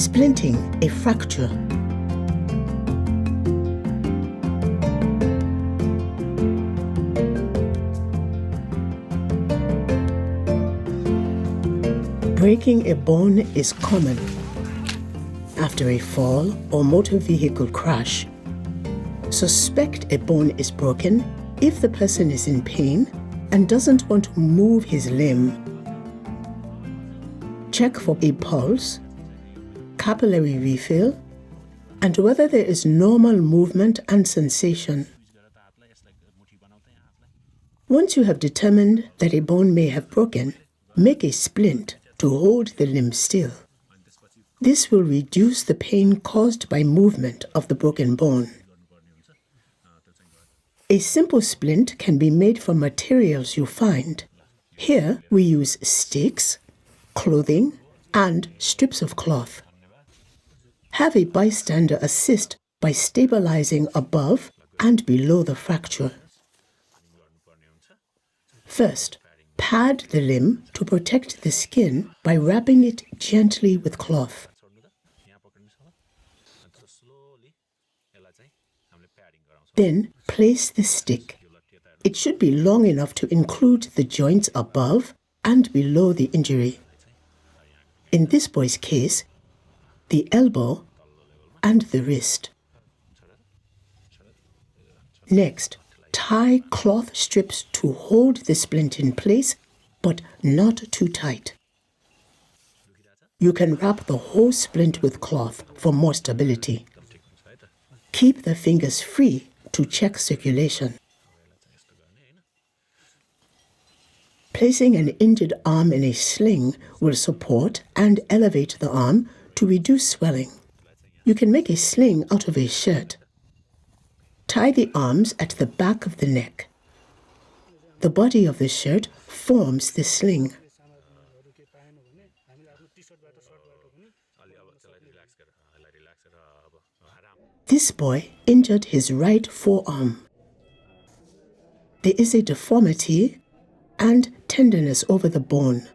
Splinting a fracture. Breaking a bone is common after a fall or motor vehicle crash. Suspect a bone is broken if the person is in pain and doesn't want to move his limb. Check for a pulse, capillary refill, and whether there is normal movement and sensation. Once you have determined that a bone may have broken, make a splint to hold the limb still. This will reduce the pain caused by movement of the broken bone. A simple splint can be made from materials you find. Here we use sticks, clothing, and strips of cloth. Have a bystander assist by stabilizing above and below the fracture. First, pad the limb to protect the skin by wrapping it gently with cloth. Then place the stick. It should be long enough to include the joints above and below the injury. In this boy's case, the elbow and the wrist. Next, tie cloth strips to hold the splint in place, but not too tight. You can wrap the whole splint with cloth for more stability. Keep the fingers free to check circulation. Placing an injured arm in a sling will support and elevate the arm to reduce swelling. You can make a sling out of a shirt. Tie the arms at the back of the neck. The body of the shirt forms the sling. This boy injured his right forearm. There is a deformity and tenderness over the bone.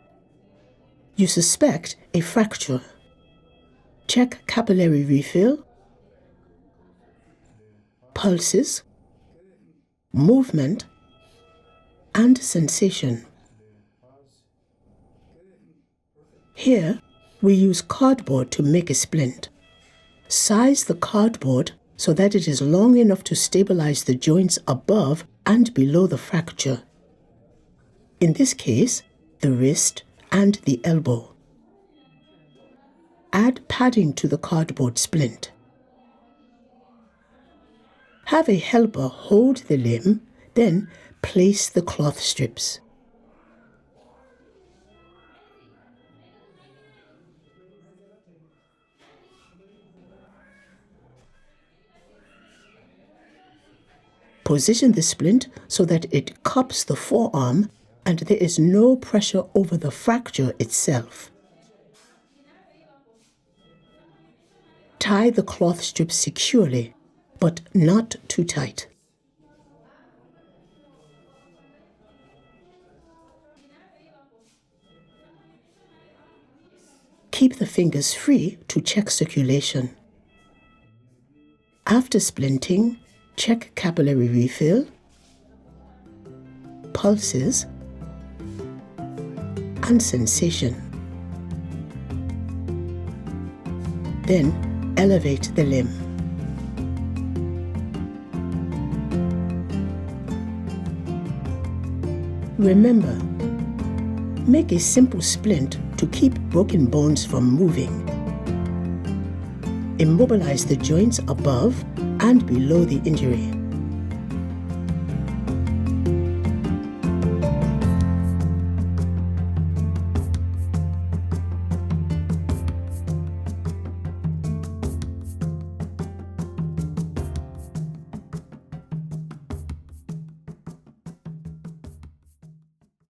You suspect a fracture. Check capillary refill, pulses, movement, and sensation. Here, we use cardboard to make a splint. Size the cardboard so that it is long enough to stabilize the joints above and below the fracture. In this case, the wrist and the elbow. Add padding to the cardboard splint. Have a helper hold the limb, then place the cloth strips. Position the splint so that it cups the forearm and there is no pressure over the fracture itself. Tie the cloth strips securely, but not too tight. Keep the fingers free to check circulation. After splinting, check capillary refill, pulses, and sensation. Then elevate the limb. Remember, make a simple splint to keep broken bones from moving. Immobilize the joints above and below the injury.